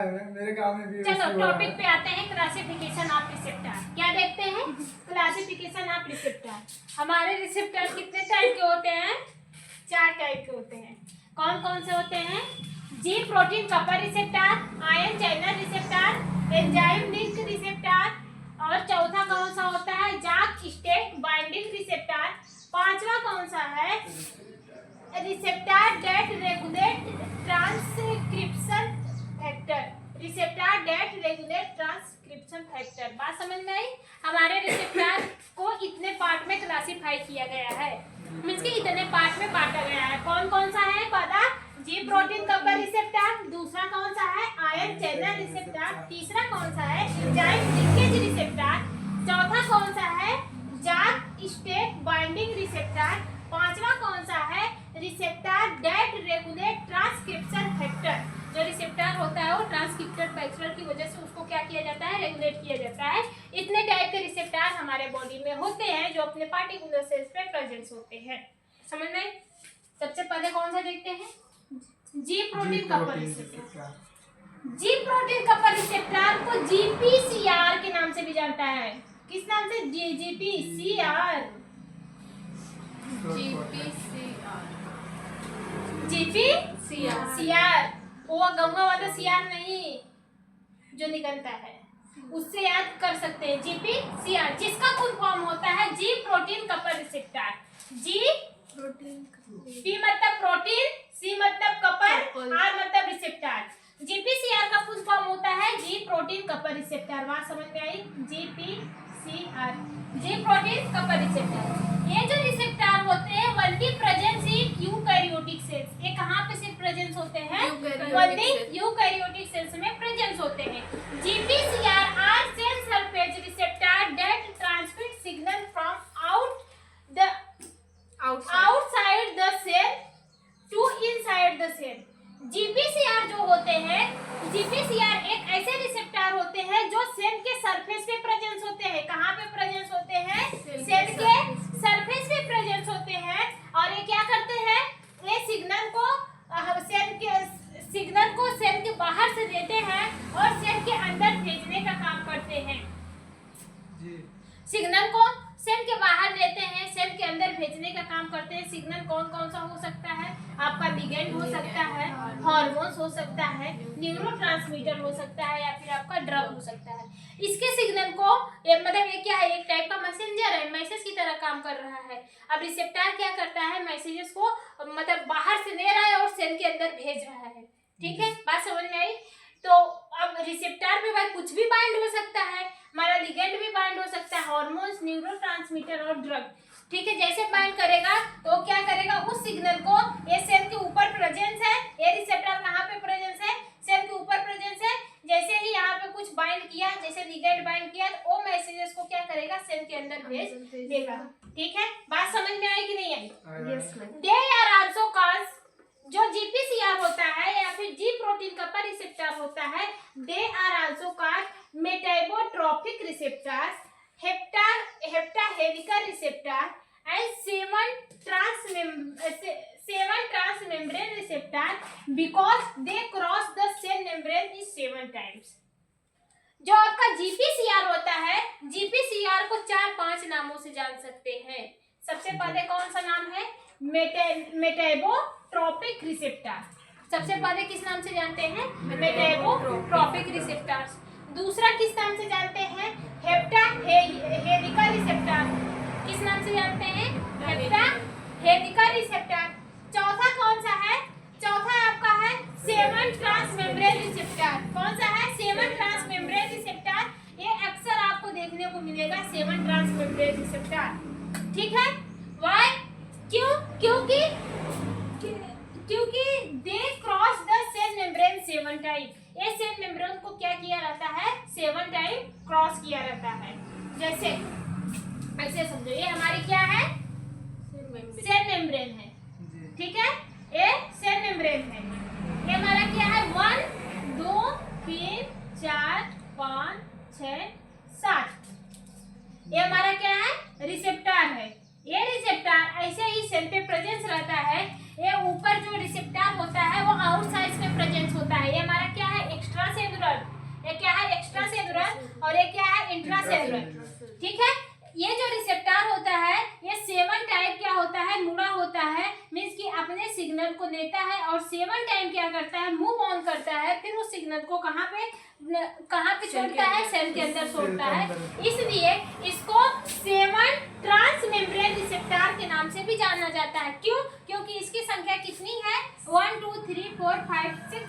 मेरे काम में भी चलो टॉपिक पे आते हैं, क्लासिफिकेशन ऑफ रिसेप्टर। क्या देखते हैं? Classification of receptor. हमारे रिसेप्टर कितने टाइप के होते हैं? 4 टाइप के होते हैं। कौन कौन से होते हैं? G protein coupled receptor, ion channel receptor, enzyme link receptor, और चौथा कौन सा होता है? जाक स्टेट बाइंडिंग रिसेप्टर। पांचवा कौन सा है? Receptor that regulate transcription factor. Receptor that regulate transcription factor. बात समझ में आई? हमारे रिसेप्टर को इतने पार्ट में क्लासिफाई किया गया है, मींस कि इतने पार्ट में बांटा गया है। कौन कौन सा है? पता? G protein coupled receptor. दूसरा कौन सा है? Ion channel receptor. तीसरा कौन सा है? Enzyme linkage receptor. चौथा कौन सा है? जाक स्टेट बाइंडिंग रिसेप्टर। पांचवा कौन सा है? Receptor that regulate transcription factor. जो रिसेप्टर होता है वो ट्रांसक्रिप्शन फैक्टर की वजह से उसको क्या किया जाता है? रेगुलेट किया जाता है। इतने टाइप के रिसेप्टर हमारे बॉडी में होते हैं जो अपने पार्टिकुलर सेल्स पे प्रेजेंट होते हैं। समझ में? सबसे पहले कौन सा देखते हैं? G protein coupled receptor. G protein coupled receptor को जीपीसीआर के नाम से भी जानता है। किस नाम से? जीपीसीआर। जीपीसीआर। वो गंगा वाला सीआर नहीं जो निकलता है, उससे याद कर सकते हैं। जीपीसीआर जिसका फुल फॉर्म होता है G protein coupled receptor. G protein, P मतलब प्रोटीन, सी मतलब कपर, आर मतलब रिसेप्टर। जीपीसीआर का फुल फॉर्म होता है जी प्रोटीन कपर रिसेप्टर। बात समझ में आई? GPCR, G protein coupled receptor. ये जो रिसेप्टर होते हैं only presence in eukaryotic cells. ये कहाँ पे से प्रेजेंस होते हैं? वनली यूकैरियोटिक सेल्स में प्रेजेंस होते हैं। GPCR are cell surface receptor that transmit signal from outside the cell to inside the cell. GPCR जो होते हैं, जीपीसीआर एक ऐसे रिसेप्टर होते हैं जो सेल के सरफेस पे प्रेजेंस होते हैं। कहाँ पे प्रेजेंस होते हैं? सेल के सरफेस पे प्रेजेंस होते हैं। और ये क्या करते हैं? ये सिग्नल को सेल के बाहर से लेते हैं और सेल के अंदर भेजने का काम करते हैं। सिग्नल को सेल के बाहर लेते हैं, सेल के अंदर भेजने का काम करते हैं। सिग्नल कौन कौन सा हो सकता है? आपका लिगेंड हो सकता है, हार्मोन्स हो सकता है, न्यूरोट्रांसमीटर हो सकता है, या फिर आपका ड्रग हो सकता है। इसके सिग्नल को मतलब ये क्या है? एक टाइप का मैसेंजर है, मैसेज की तरह काम कर रहा है। अब रिसेप्टर क्या करता है? मैसेजेस को मतलब बाहर से ले रहा है और सेल के अंदर भेज रहा है। ठीक है, बात समझ में आई? तो अब रिसेप्टर में भाई कुछ भी बाइंड हो सकता है, हमारा लिगेंड भी बाइंड हो सकता है, हार्मोन्स, न्यूरोट्रांसमीटर और ड्रग। ठीक है, जैसे बाइंड करेगा तो क्या करेगा? उस सिग्नल को, ये सेल के ऊपर प्रेजेंस है, ये रिसेप्टर कहाँ पे प्रेजेंस है? सेल के ऊपर प्रेजेंस है। जैसे ही यहाँ पे कुछ बाइंड किया, जैसे लिगेंड बाइंड किया, तो वो मैसेजेस को क्या करेगा? सेल के अंदर भेज देगा। ठीक है, बात समझ में आई कि नहीं आई? Yes ma'am. They are also called, जो जीपीसीआर होता है या फिर जी प्रोटीन कपर रिसेप्टर होता है, they are also called metabotropic receptors, hepta helical receptor and seven transmembrane receptor because they cross the cell membrane in 7 times. जो आपका GPCR होता है, जीपीसीआर को 4-5 नामों से जान सकते हैं। सबसे पहले कौन सा नाम है? मेटाबोट्रोपिक रिसेप्टर। सबसे पहले किस नाम से जानते हैं? मेटाबोट्रोपिक रिसेप्टर्स। दूसरा किस नाम से जानते हैं? Hepta helical receptor. किस नाम से जानते हैं? Hepta helical receptor. चौथा कौन सा है? चौथा आपका है 7 ट्रांसमेम्ब्रेन रिसेप्टर। कौन सा है? 7 ट्रांसमेम्ब्रेन रिसेप्टर। ये अक्सर आपको देखने को मिलेगा 7 ट्रांसमेम्ब्रेन रिसेप्टर। ठीक है, व्हाई? क्यों? क्योंकि they cross the cell membrane 7 time. ये सेल मेम्ब्रेन को क्या किया रहता है? 7 टाइम क्रॉस किया रहता है। जैसे ऐसे समझो, ये हमारी क्या है? सेल मेम्ब्रेन है। ठीक है, ये सेल मेम्ब्रेन है। ये हमारा क्या है? 1 2 3 4 5 6 7। ये हमारा क्या है? रिसेप्टर है। ये रिसेप्टर ऐसे ही सेल पे प्रेजेंस रहता है। ये ऊपर जो रिसेप्टर होता है वो आउटसाइड में प्रेजेंस होता है। ये हमारा क्या है, एक्स्ट्रा सेलुलर। ये क्या है, एक्स्ट्रा सेलुलर, और ये क्या है, इंट्रा सेलुलर। ठीक है, ये जो रिसेप्टर होता है ये 7 टाइम क्या होता है, मुड़ा होता है, मींस कि अपने सिग्नल को लेता है और 7 टाइम क्या करता है, मूव ऑन करता है, फिर उस सिग्नल को कहाँ पे छोड़ता है, सेल के अंदर छोड़ता है। इसलिए इसको 7 ट्रांसमेम्ब्रेन रिसेप्टर के नाम से भी जाना जाता है। क्यों? क्योंकि इसकी संख्या कितनी है, 1 2 3 4 5 6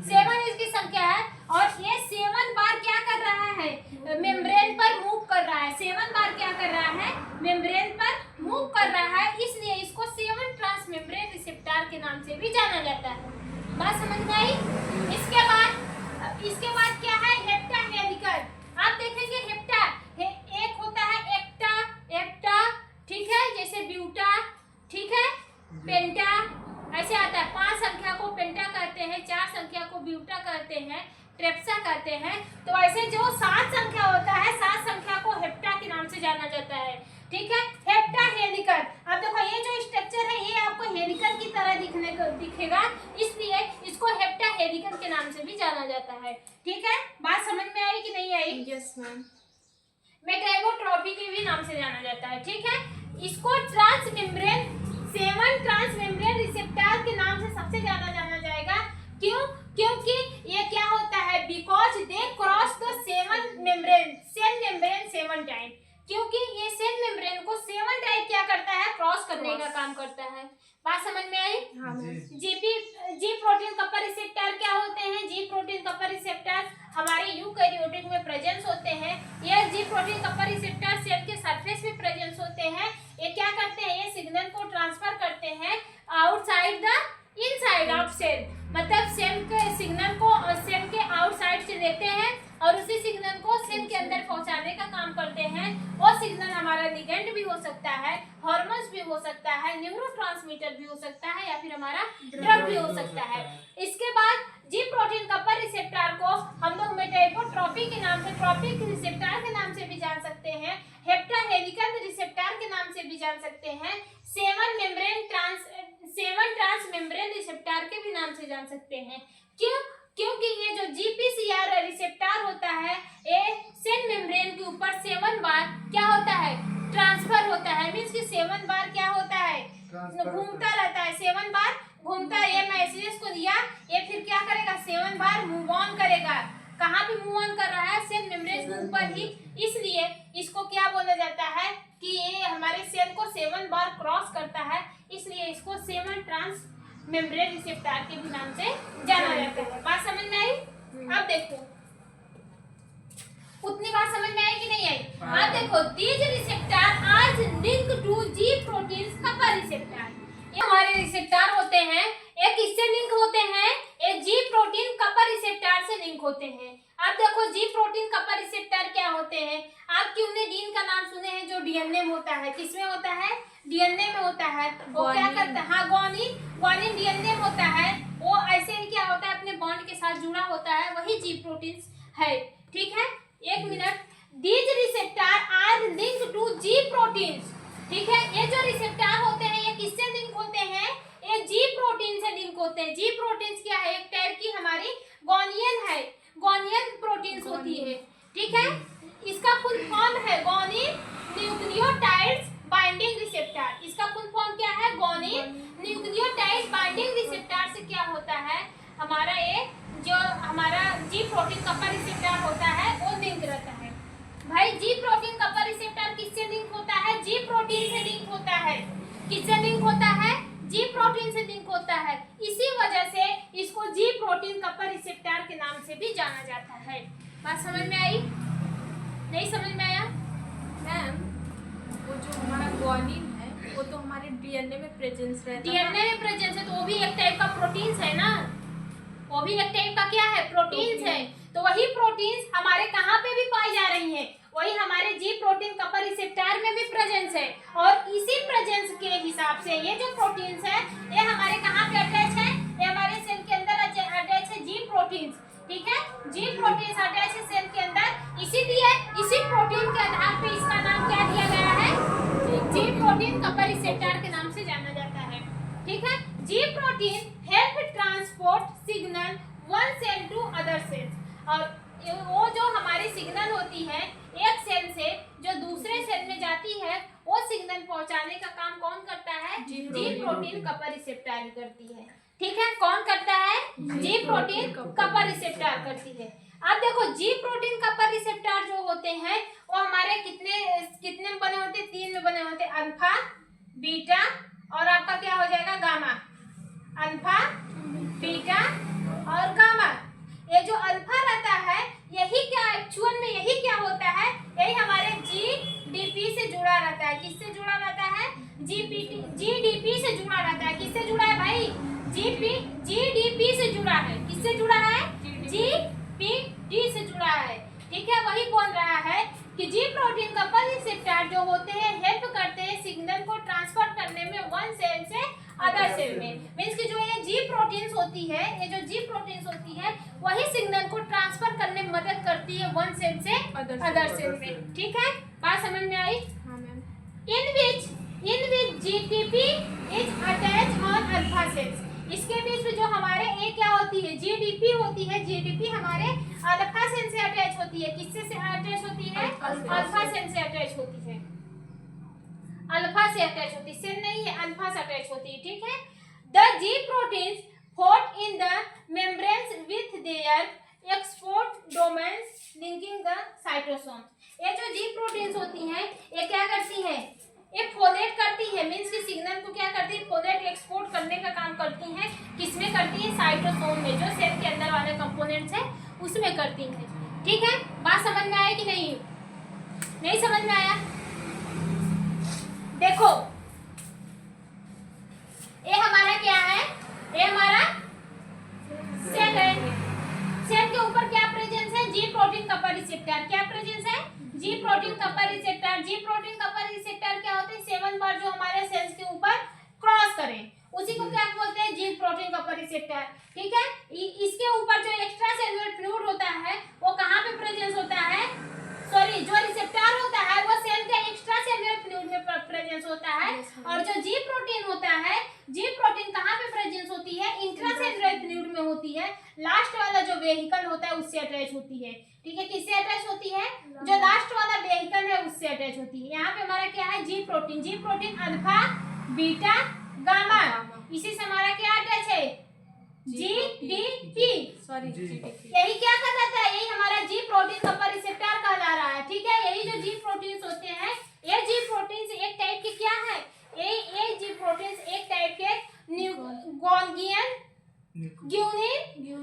7 इसकी संख्या है। और ये 7 बार क्या कर रहा है, मेम्ब्रेन पर मूव कर रहा है। 7 बार क्या कर रहा है, मेम्ब्रेन पर मूव कर रहा है, इसलिए इसको 7 ट्रांसमेम्ब्रेन रिसेप्टर के नाम से भी जाना जाता है। बात समझ में आई? इसके बाद क्या है, हेप्टा हेलिकल। आप देखेंगे हेप्टा एक होता है एक्टा, ठीक है, जैसे ब्यूटा, ठीक है, पेंटा, ऐसे आता है। 5 संख्या को पेंटा कहते हैं, 4 संख्या को ब्यूटा कहते हैं, ट्रेप्सा कहते हैं। तो ऐसे जो 7 संख्या होता है, 7 संख्या को हेप्टा के नाम से जाना जाता है। ठीक है, हेप्टा हेलिकल। अब देखो ये जो स्ट्रक्चर है ये आपको हेलिकल की तरह दिखेगा, इसलिए इसको हेप्टा हेलिकल के नाम से भी जाना जाता है। ठीक है, बात समझ में आई कि नहीं आई? Yes ma'am. मेटाइगोट्रोफी के भी नाम से जाना जाता है। ठीक है, इसको ट्रांसमेम्ब्रेन 7 ट्रांसमेम्ब्रेन रिसेप्टर के नाम से सबसे ज्यादा जाना जाएगा। क्यों? क्योंकि ये क्या होता है, because they cross the 7 membrane, cell membrane 7 time. क्योंकि ये सेल मेम्ब्रेन को 7 टाइम क्या करता है, क्रॉस करने का काम करता है। बात समझ में आई? हाँ मैम। जी प्रोटीन कपर रिसेप्टर क्या होते हैं? जी प्रोटीन कपर रिसेप्टर हमारे यूकैरियोटिक में प्रेजेंस होते हैं। ये जी प्रोटीन कपर रिसेप्टर सेल के सरफेस में प्रेजेंस होते हैं। ये क्या करते हैं, ये सिग्नल को ट्रांसफर करते हैं outside the inside of cell, मतलब सेल के सिग्नल को सेल के आउटसाइड से लेते हैं और उसी सिग्नल को सेल के अंदर पहुंचाने का काम करते हैं। वो सिग्नल हमारा लिगेंड भी हो सकता है, हार्मोन्स भी हो सकता है, न्यूरोट्रांसमीटर भी हो सकता है, या फिर हमारा ड्रग भी हो सकता है। इसके बाद जी प्रोटीन कपर रिसेप्टर को हम लोग मेटाइगोट्रोफी के नाम से, ट्रोपिक रिसेप्टर के नाम से भी जान सकते हैं, हेप्टा हेलिकल रिसेप्टर के नाम से भी जान सकते हैं, 7 ट्रांसमेम्ब्रेन रिसेप्टर के भी नाम से जान सकते हैं। क्यों? क्योंकि ये जो जीपीसीआर रिसेप्टर होता है ये सेल मेम्ब्रेन के ऊपर 7 बार क्या होता है, ट्रांसफर होता है। मींस कि 7 बार क्या होता है, घूमता रहता है, 7 बार घूमता है। ये मैसेज को दिया, ये फिर क्या करेगा, 7 बार मूव ऑन करेगा। कहाँ पे मूव ऑन कर रहा है, सेल मेम्ब्रेन के ऊपर ही। इसलिए इसको क्या बोला जाता है कि ये हमारे सेल को 7 बार क्रॉस करता है, इसलिए इसको 7 ट्रांसमेम्ब्रेन रिसेप्टर के भी नाम से जाना जाता है। बात समझ में आई? अब देखो उतनी बात समझ में आई कि नहीं आई? अब देखो, these receptor are link to G protein coupled receptor. ये हमारे रिसेप्टर होते हैं, एक किससे लिंक होते हैं, एक जी प्रोटीन कपर रिसेप्टर से लिंक होते हैं। अब देखो जी प्रोटीन कपर रिसेप्टर क्या होते हैं। आप क्योंने जीन का नाम सुने हैं जो डीएनए में होता है, किसमें होता है, डीएनए में होता है। वो क्या करता है, हाँ ग्वानिन डीएनए में होता है। वो ऐसे ही क्या होता है, अपने बॉन्ड के साथ जुड़ा होता है, वही जी प्रोटीन है। ठीक है, एक minute. These receptor are link to G protein. ठीक है, ये जो रिसेप्टर होते हैं ये किससे लिंक होते हैं, ये जी प्रोटीन से लिंक होते हैं। जी प्रोटीन क्या है, एक टाइप की हमारी गोनियन है, गोनियन प्रोटीन्स होती है। ठीक है, इसका फुल फॉर्म है गोनिन न्यूक्लियोटाइड्स बाइंडिंग रिसेप्टर। इसका फुल फॉर्म क्या है, गोनिन न्यूक्लियोटाइड बाइंडिंग रिसेप्टर से क्या होता है, हमारा ये जो हमारा जी प्रोटीन कपर रिसेप्टर होता है वो लिंक रहता है। भाई जी प्रोटीन कपर रिसेप्टर किससे लिंक होता है, जी प्रोटीन से लिंक होता है। किससे लिंक होता है, जी प्रोटीन से लिंक होता है। इसी वजह से इसको जी प्रोटीन कपर रिसेप्टर के नाम से भी जाना जाता है। बात समझ में आई? नहीं समझ में आया? मैम वो जो हमारा ग्वानिन है वो तो हमारे डीएनए में प्रेजेंस रहता है। डीएनए में प्रेजेंस है तो वो भी एक टाइप का प्रोटीन्स है ना, वो भी एक टाइप का क्या है, प्रोटीन्स है। तो वही प्रोटीन्स हमारे कहाँ पे भी पाई जा रही हैं, वही हमारे जी प्रोटीन कपर रिसेप्टर में भी प्रेजेंस है। और इसी प्रेजेंस के हिसाब से ये जो प्रोटीन्स है ये हमारे कहाँ पे अटैच है, ये हमारे सेल के अंदर अटैच है जी प्रोटीन्स। ठीक है, जी प्रोटीन्स अटैच है सेल के अंदर, इसीलिए इसी प्रोटीन के आधार पे इसका नाम क्या दिया गया है, जी प्रोटीन और वो जो हमारी सिग्नल होती है एक सेल से जो दूसरे सेल में जाती है, वो सिग्नल पहुंचाने का काम कौन करता है? जी प्रोटीन कपर रिसेप्टर करती है। ठीक है, कौन करता है? जी प्रोटीन कपर रिसेप्टर करती है। अब देखो, जी प्रोटीन कपर रिसेप्टर जो होते हैं वो हमारे कितने में बने होते हैं? 3 में बने होते हैं, अल्फा, बीटा और आपका क्या हो जाएगा? गामा। अल्फा, बीटा और गामा। ये जो अल्फा रहता है, यही क्या एक्चुअल में यही क्या होता है? यही हमारे जीडीपी से जुड़ा रहता है। किससे जुड़ा रहता है? जीडीपी से जुड़ा रहता है। किससे जुड़ा है भाई? जीडीपी से जुड़ा है। किससे जुड़ा है? जीपीडी से जुड़ा है। ठीक है, वही बोल रहा है कि जी प्रोटीन कपर रिसेप्टर जो होते हैं हेल्प करते हैं सिग्नल को ट्रांसफर करने में वन सेल से अदर सेल में। मींस कि जो ये जी प्रोटीन्स होती है, ये जो जी प्रोटीन्स होती है वही सिग्नल को ट्रांसफर करने में मदद करती है वन सेल से अदर सेल में। ठीक है, बात समझ में आई? हाँ ma'am. in which GTP is attached on alpha cells। इसके बीच में जो हमारे ए क्या होती है? जीडीपी होती है। जीडीपी हमारे अल्फा सेल से अटैच होती है। किससे से अटैच होती है? अल्फा सेल से अटैच होती है। अल्फा से अटैच होती है, सेल नहीं है, अल्फा से अटैच होती है। ठीक है, the G proteins fold in the membranes with their export domains linking the cytosome. ये जो जी प्रोटीन्स होती हैं ये क्या करती है? ये फोलेट करती है। मींस कि सिग्नल को क्या करती है? फोलेट एक्सपोर्ट करने का काम करती है। किसमें करती है? साइटोसोम में, जो सेल के अंदर वाले कंपोनेंट्स है उसमें करती है। ठीक है, बात समझ में आया कि नहीं? नहीं समझ में आया? देखो, ये हमारा क्या है? ये हमारा सेल है। सेल के ऊपर क्या प्रेजेंस है? G protein coupled receptor. क्या प्रेजेंस है? G protein coupled receptor. G protein coupled receptor क्या होते हैं? 7 बार जो हमारे सेल्स के ऊपर क्रॉस करें उसी को क्या बोलते हैं? G protein coupled receptor. ठीक है, इसके ऊपर जो एक्स्ट्रा सेलुलर फ्लूइड होता है वो कहाँ पे प्रेजेंस होता है? सॉरी, जो रिसेप्टर होता है वो सेल के एक्स्ट्रा सेलुलर फ्लूइड में प्रेजेंस होता है। और जो जी प्रोटीन होता है, जी प्रोटीन कहाँ पे प्रेजेंस होती है? इंट्रा सेलुलर फ्लूइड में होती है। लास्ट वाला जो वेहिकल होता है उससे अटैच होती है। ठीक है, किससे अटैच होती है? जो लास्ट वाला वेहिकल है उससे अटैच होती है। यहाँ पे हमारा क्या है? G protein. जी प्रोटीन अल्फा, बीटा, गामा, इसी से हमारा क्या अटैच है? जीडीपी। सॉरी, यही क्या कहलाता है? यही हमारा जी प्रोटीन कपर रिसेप्टर कहला रहा है। ठीक है, यही जो जी प्रोटीन्स होते हैं, ये जी प्रोटीन्स एक टाइप के क्या है? ये जी प्रोटीन्स एक टाइप के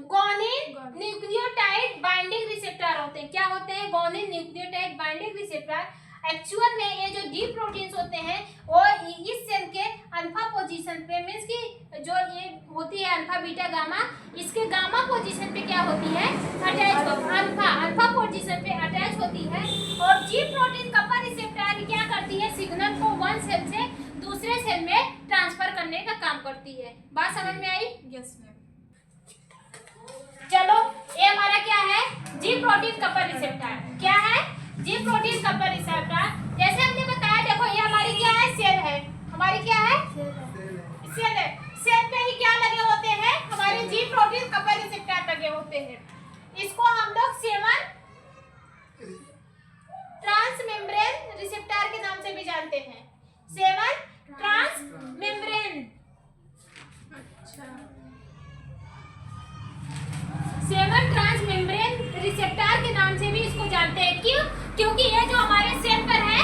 गोनिन न्यूक्लियोटाइड बाइंडिंग रिसेप्टर होते हैं। क्या होते हैं? गोनिन न्यूक्लियोटाइड बाइंडिंग रिसेप्टर। एक्चुअल में ये जो जी प्रोटीन्स होते हैं वो इस सेल के अल्फा पोजीशन पे, मींस कि जो ये होती है अल्फा, बीटा, गामा, इसके गामा पोजीशन पे क्या होती है? अटैच। अल्फा पोजीशन पे अटैच होती है। और जी प्रोटीन कपर रिसेप्टर क्या करती है? सिग्नल को वन सेल से दूसरे सेल में ट्रांसफर करने का काम करती है। बात समझ में आई? Yes ma'am. चलो, ये हमारा क्या है? G protein coupled receptor. क्या है? G protein coupled receptor. जैसे हमने बताया, देखो ये हमारी क्या है? सेल है। हमारी क्या है? सेल है। सेल पे ही क्या लगे होते हैं? हमारे जी प्रोटीन कपर रिसेप्टर लगे होते हैं। इसको हम लोग 7 ट्रांसमेम्ब्रेन रिसेप्टर के नाम से भी जानते हैं। 7 ट्रांसमेम्ब्रेन। अच्छा, 7 ट्रांसमेम्ब्रेन रिसेप्टर के नाम से भी इसको जानते हैं। क्यों? क्योंकि ये जो हमारे सेल पर है,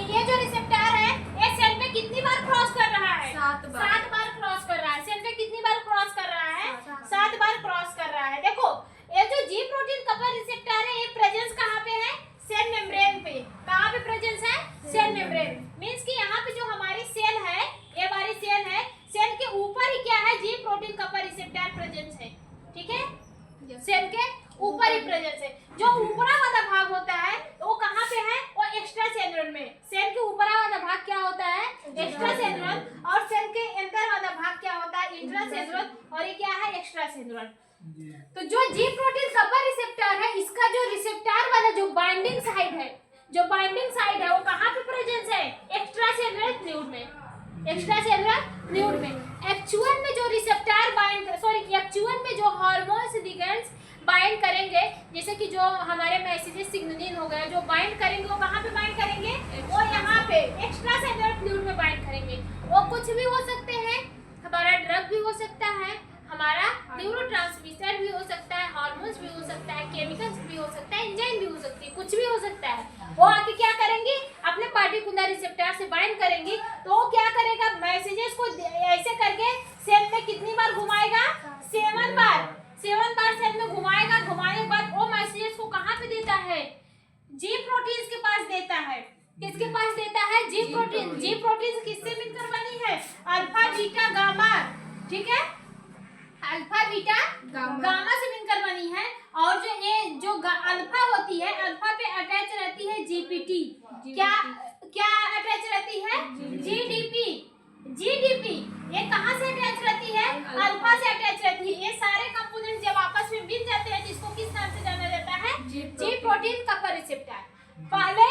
ये जो रिसेप्टर है ये सेल में कितनी बार क्रॉस कर रहा है? 7 बार। 7 बार क्रॉस कर रहा है। सेल में कितनी बार क्रॉस कर रहा है? 7 बार क्रॉस कर रहा है। देखो, ये जो जी प्रोटीन कपर रिसेप्टर है ये प्रेजेंस कहाँ पे है? सेल मेम्ब्रेन पे। कहाँ पे प्रेजेंस है? Cell membrane. मींस कि यहाँ पे जो हमारी सेल है, ये हमारी सेल है, सेल के ऊपर ही क्या है? G protein coupled receptor presence है। ठीक है, सेल के ऊपर ही प्रेजेंस है। जो ऊपरा वाला भाग होता है वो कहाँ पे है? वो एक्स्ट्रा सेलुलर में। सेल के ऊपरा वाला भाग क्या होता है? Extra cellular. और सेल के अंदर वाला भाग क्या होता है? Intra cellular. और ये क्या है? Extra cellular. तो जो जी प्रोटीन कपर रिसेप्टर है, इसका जो रिसेप्टर वाला जो बाइंडिंग साइड है, वो कहाँ पे प्रेजेंस है? एक्स्ट्रा सेलुलर फ्लूइड में। एक्स्ट्रा सेलुलर फ्लूइड में। एक्चुअल में जो रिसेप्टर एक्चुअल में जो हार्मोन्स लिगेंड्स बाइंड करेंगे पे, जैसे कि जो हमारे मैसेजेस सिग्नलिन हो गया, जो बाइंड करेंगे वो कहाँ पे बाइंड करेंगे, वो यहाँ पे एक्स्ट्रा सेलुलर फ्लूइड में बाइंड करेंगे। वो कुछ भी हो सकते हैं, हमारा ड्रग भी हो सकता है, हमारा न्यूरोट्रांसमीटर भी हो सकता है, हार्मोन्स भी हो सकता है, केमिकल्स भी हो सकता है, एंजाइम भी हो सकती है, कुछ भी हो सकता है। वो आके क्या करेंगी, अपने पार्टिकुलर रिसेप्टर से बाइंड करेंगी। तो वो क्या करेगा, मैसेजेस को ऐसे करके सेल में कितनी बार घुमाएगा, 7 बार। 7 बार सेल में घुमाएगा। घुमाने के बाद वो मैसेजेस को कहाँ पे देता है, जी प्रोटीन्स के पास देता है। किसके पास देता है, जी प्रोटीन। जी प्रोटीन किससे मिलकर बनी है, अल्फा बीटा गामा, ठीक है, अल्फा बीटा गामा से मिलकर बनी है। और जो ये जो अल्फा होती है, अल्फा पे अटैच रहती है जीपीटी, क्या क्या अटैच रहती है, जीडीपी। जीडीपी ये कहाँ से अटैच रहती है, अल्फा से अटैच रहती है। ये सारे कंपोनेंट जब आपस में मिल जाते हैं, जिसको किस नाम से जाना जाता है, जी प्रोटीन कपर रिसेप्टर। पहले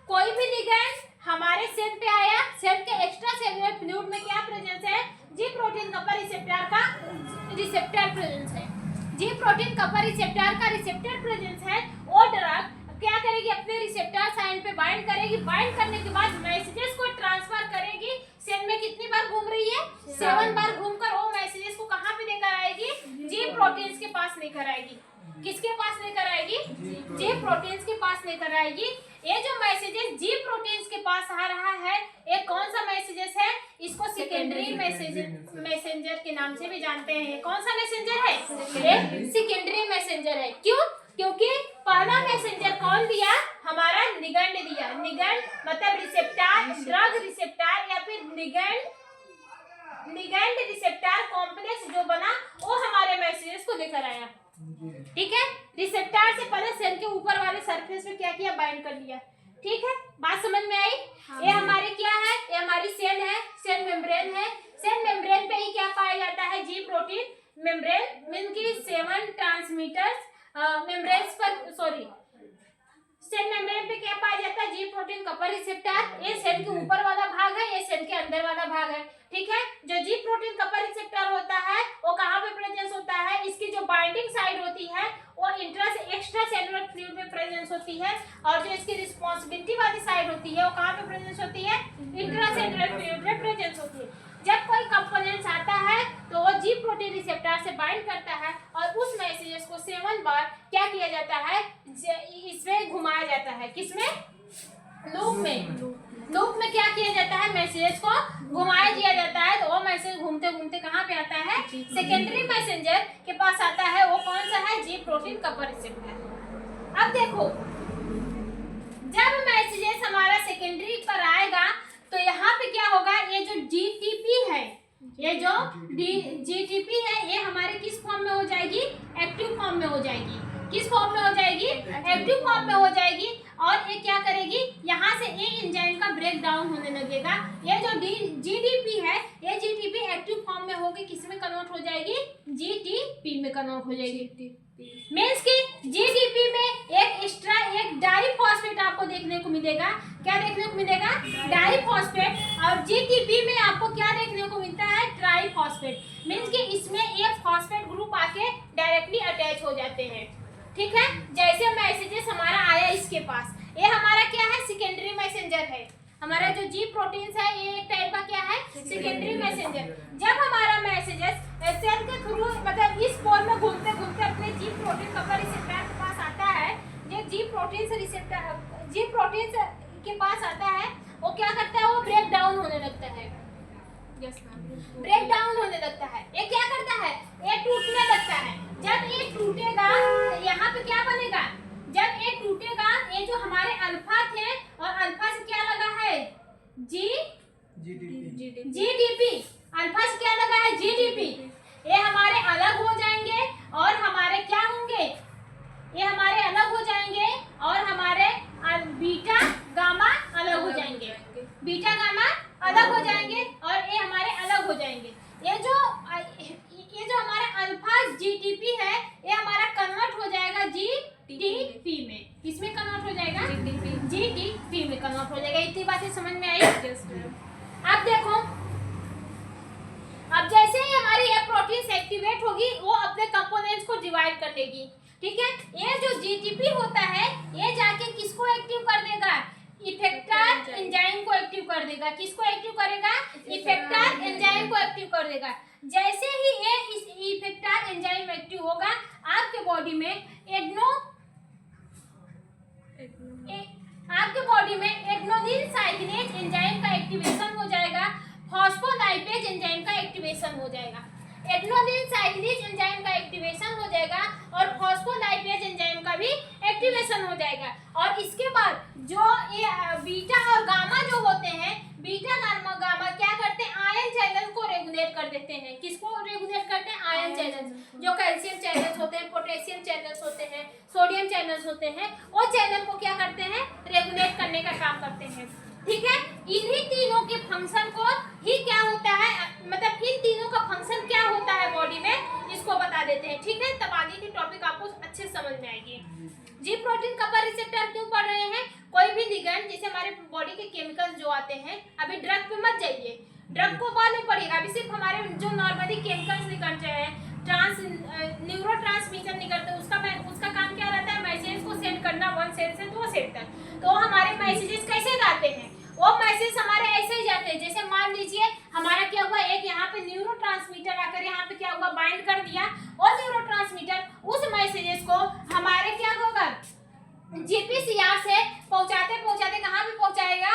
कोई भी लिगैंड हमारे सेल पे आया, सेल के एक्स्ट्रा सेलुलर फ्लूइड में क्या प्रेजेंस है, जी प्रोटीन कपर रिसेप्टर का रिसेप्टर प्रेजेंस है। जी प्रोटीन कपर रिसेप्टर का रिसेप्टर प्रेजेंस है। वो ड्रग क्या करेगी, अपने रिसेप्टर साइट पे बाइंड करेगी। बाइंड करने के बाद मैसेजेस को ट्रांसफर करेगी। सेल में कितनी बार घूम रही है, 7 बार घूमकर वो मैसेजेस को कहाँ पे लेकर आएगी, जी प्रोटीन्स के पास लेकर आएगी। किसके पास लेकर आएगी, जी प्रोटीन्स के पास लेकर आएगी। ये जो मैसेजेस जी प्रोटीन्स के पास आ रहा है, ये कौन सा मैसेजेस है, इसको सेकेंडरी मैसेंजर के नाम से भी जानते हैं। कौन सा मैसेंजर है, ये सेकेंडरी मैसेंजर है। क्यों, क्योंकि पहला मैसेंजर कौन दिया, हमारा लिगैंड दिया। लिगैंड मतलब रिसेप्टर, ड्रग रिसेप्टर या फिर लिगैंड रिसेप्टर कॉम्प्लेक्स जो बना, वो हमारे मैसेजेस को लेकर आया। ठीक है, रिसेप्टर से पहले सेल के ऊपर वाले सरफेस पे क्या किया, बाइंड कर लिया। ठीक है, बात समझ में आई। हाँ। ये हमारे क्या है, ये हमारी सेल है, सेल मेम्ब्रेन है। सेल मेम्ब्रेन पे ही क्या पाया जाता है, जी प्रोटीन। मेम्ब्रेन मीन की 7 ट्रांसमीटर्स मेम्ब्रेन्स पर, सॉरी, सेल मेम्ब्रेन पे क्या पाया जाता है, जी प्रोटीन कपर रिसेप्टर। ये सेल के ऊपर वाला भाग है, ये सेल के अंदर वाला भाग है। ठीक है, जो जी प्रोटीन कपर रिसेप्टर होता है वो कहाँ पे प्रेजेंस होता है, इसकी जो बाइंडिंग साइड होती है वो एक्स्ट्रा सेलुलर फ्लूइड में प्रेजेंस होती है। और जो इसकी रिस्पॉन्सिबिलिटी वाली साइड होती है वो कहाँ पे प्रेजेंस होती है, इंट्रा सेलुलर फ्लूइड में प्रेजेंस होती है। जब कोई कंपोनेंट्स आता है तो वो जी प्रोटीन रिसेप्टर से बाइंड करता है और उस मैसेजेस को 7 बार क्या किया जाता है, इसमें घुमाया जाता है। किसमें, लूप में। लूप में क्या किया जाता है, मैसेजेस को घुमाया दिया जाता है। तो वो मैसेज घूमते घूमते कहाँ पे आता है, सेकेंडरी मैसेंजर के पास आता है। वो कौन सा है, जी प्रोटीन कपर रिसेप्टर। अब देखो, जब मैसेजेस हमारा सेकेंडरी पर आएगा तो यहाँ पे क्या होगा, ये जो जीटीपी है, ये जो जीटीपी है, ये हमारे किस फॉर्म में हो जाएगी, एक्टिव फॉर्म में हो जाएगी। किस फॉर्म में हो जाएगी, एक्टिव फॉर्म में हो जाएगी। और ये क्या करेगी, यहाँ से ये एंजाइम का ब्रेक डाउन होने लगेगा। ये जो जीडीपी है, ये जीटीपी एक्टिव फॉर्म में होगी, किस में कन्वर्ट हो जाएगी, जीटीपी में कन्वर्ट हो जाएगी। मीन्स की जीडीपी में एक डाइफॉस्फेट आपको देखने को मिलेगा। क्या देखने को मिलेगा, डाइफॉस्फेट। और जीटीपी में आपको क्या देखने को मिलता है, ट्राइफॉस्फेट। मीन्स कि इसमें एक फॉस्फेट ग्रुप आके डायरेक्टली अटैच हो जाते हैं। ठीक है, जैसे मैसेजेस हमारा आया इसके पास, ये हमारा क्या है, सेकेंडरी मैसेंजर है। हमारा जो जी प्रोटीन्स है ये एक टाइप का क्या है, सेकेंडरी मैसेंजर। जब हमारा मैसेजेस सेल के थ्रू मतलब इस पोल में घूमते घूमते अपने जी प्रोटीन कपर रिसेप्टर के पास आता है, ये जी प्रोटीन के पास आता है, वो क्या करता है, वो ब्रेक डाउन होने लगता है। ब्रेक डाउन होने लगता है। ये क्या करता है, ये टूटने लगता है। जब ये टूटेगा यहाँ पे क्या बनेगा, जब ये टूटेगा, ये जो हमारे अल्फा थे और अल्फा से क्या लगा है, जीडीपी। अल्फा से क्या लगा है, जीडीपी। ये हमारे अलग हो जाएंगे और हमारे क्या होंगे, ये हमारे अलग हो जाएंगे और हमारे बीटा गामा अलग हो जाएंगे। बीटा गामा अलग हो जाएंगे और ये हमारे अलग हो जाएंगे। ये जो हमारा अल्फा जीटीपी है, ये हमारा कन्वर्ट हो जाएगा जीटीपी में। किसमें कन्वर्ट हो जाएगा, जीटीपी में कन्वर्ट हो जाएगा। इतनी बातें समझ में आई। अब देखो, अब जैसे ही हमारी ये प्रोटीन एक्टिवेट होगी, वो अपने कंपोनेंट्स को डिवाइड कर लेगी। ठीक है। ये जो जीटीपी होता है ये जाके किसको एक्टिव कर देगा, इफेक्टर एंजाइम को एक्टिव कर देगा। किसको एक्टिव करेगा, इफेक्टर एंजाइम को एक्टिव कर देगा। जैसे ही ये इस इफेक्टर एंजाइम एक्टिव होगा आपके बॉडी में एडेनोसिन साइक्लेज एंजाइम का एक्टिवेशन हो जाएगा, फॉस्फोलाइपेज एंजाइम का एक्टिवेशन हो जाएगा। एडेनोसिन साइक्लेज एंजाइम का एक्टिवेशन हो जाएगा और फॉस्फोलाइपेज एंजाइम का भी एक्टिवेशन हो जाएगा। और इसके बाद जो ये बीटा और गामा जो होते हैं, बीटा गामा क्या करते हैं, आयन चैनल को रेगुलेट कर देते हैं। किसको रेगुलेट करते हैं, आयन चैनल। जो कैल्शियम चैनल्स होते हैं, पोटेशियम चैनल्स होते हैं, सोडियम चैनल्स होते हैं, वो चैनल को क्या करते हैं, रेगुलेट करने का काम करते हैं। ठीक है। इन्हीं तीनों के फंक्शन को ही क्या होता है, मतलब इन तीनों का फंक्शन क्या होता है बॉडी में, इसको बता देते हैं। ठीक है, तब आगे की टॉपिक आपको अच्छे समझ में आएगी। जी प्रोटीन कपर रिसेप्टर क्यों पढ़ रहे हैं, कोई भी लिगैंड जैसे हमारे बॉडी के केमिकल्स जो आते हैं, अभी ड्रग पे मत जाइए, ड्रग को बाद में पढ़िएगा। अभी सिर्फ हमारे जो नॉर्मली केमिकल्स निकलते हैं, न्यूरोट्रांसमीटर निकलते हैं, उसका काम क्या रहता है, मैसेज को सेंड करना वन सेल से दो सेल तक। तो हमारे मैसेजेस कैसे जाते हैं, वो मैसेज हमारे ऐसे ही जाते हैं। जैसे मान लीजिए हमारा क्या हुआ, एक यहाँ पे न्यूरोट्रांसमीटर आकर यहाँ पे क्या हुआ, बाइंड कर दिया, और न्यूरोट्रांसमीटर उस मैसेजेस को हमारे क्या होगा, जीपीसीआर से पहुंचाते पहुंचाते कहाँ पे पहुंचाएगा,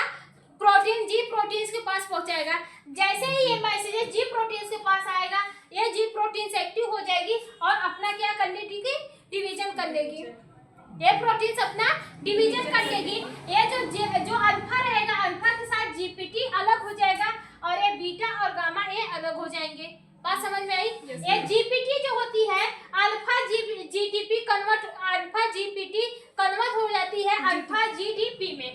प्रोटीन जी प्रोटीन्स के पास पहुंचाएगा। जैसे ही ये मैसेजेस जी प्रोटीन्स के पास आएगा, ये जी प्रोटीन्स एक्टिव हो जाएगी और अपना क्या कर लेगी, डिवीजन कर लेगी। ये प्रोटीन्स अपना डिवीजन कर लेगी। ये जो अल्फा रहेगा, अल्फा के साथ जीपीटी अलग हो जाएगा और ये बीटा और गामा ये अलग हो जाएंगे। बात समझ में आई? ये जीपीटी जो होती है, alpha GTP convert, alpha GPT convert हो जाती है अल्फा जीटीपी में,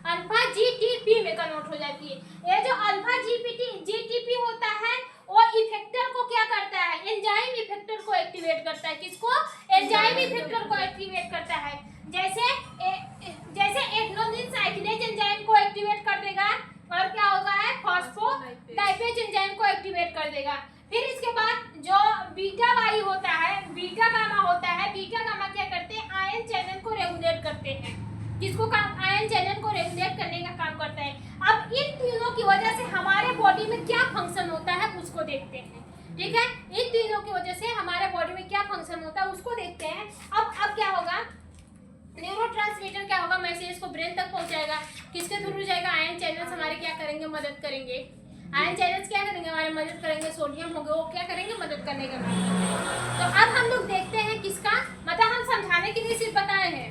अल्फा जीटीपी में कन्वर्ट हो जाती है। ये जो अल्फा जीटीपी होता है वो इफेक्टर को क्या करता है, एंजाइम इफेक्टर को एक्टिवेट करता है। किसको, एंजाइम इफेक्टर को एक्टिवेट करता है। जैसे एडेनोसिन साइक्लेज एंजाइम को एक्टिवेट कर देगा और क्या होगा है, फॉस्फोलाइपेज एंजाइम को एक्टिवेट कर देगा। फिर इसके बाद जो बीटा वाई होता है, बीटा गामा होता है, बीटा गामा क्या करते हैं, आयन चैनल को रेगुलेट करते हैं। किसको काम, आयन चैनल को रेगुलेट करने का काम करता है। अब इन तीनों की वजह से हमारे बॉडी में क्या फंक्शन होता है उसको देखते हैं। ठीक है, इन तीनों की वजह से हमारे बॉडी में क्या फंक्शन होता है उसको देखते हैं। अब क्या होगा, न्यूरोट्रांसमीटर क्या होगा, मैसेज को ब्रेन तक पहुंचाएगा। किसके थ्रू जाएगा, आयन चैनल्स हमारे क्या करेंगे, मदद करेंगे। आयन चैनल्स क्या करेंगे, हमारे मदद करेंगे। सोडियम हो गए, वो क्या करेंगे, मदद करने का काम करेंगे। तो अब हम लोग देखते हैं किसका, मतलब हम समझाने के लिए सिर्फ बताए हैं।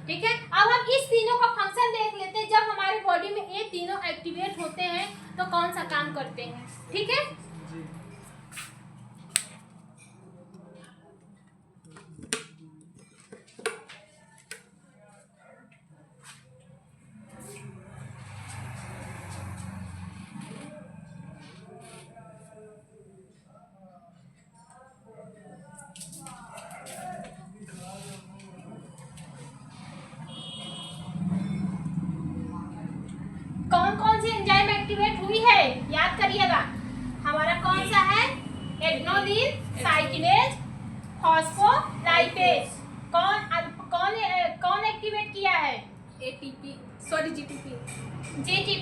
ठीक है, अब हम इस तीनों का फंक्शन देख लेते हैं। जब हमारे बॉडी में ये तीनों एक्टिवेट होते हैं तो कौन सा काम करते हैं। ठीक है, कौन कौन सी एंजाइम एक्टिवेट हुई है याद करिएगा। हमारा कौन सा है, एडेनोसिन साइक्लेज फॉस्फोलाइपेज। कौन एक्टिवेट किया है, एटीपी, सॉरी जीटीपी। जीटीपी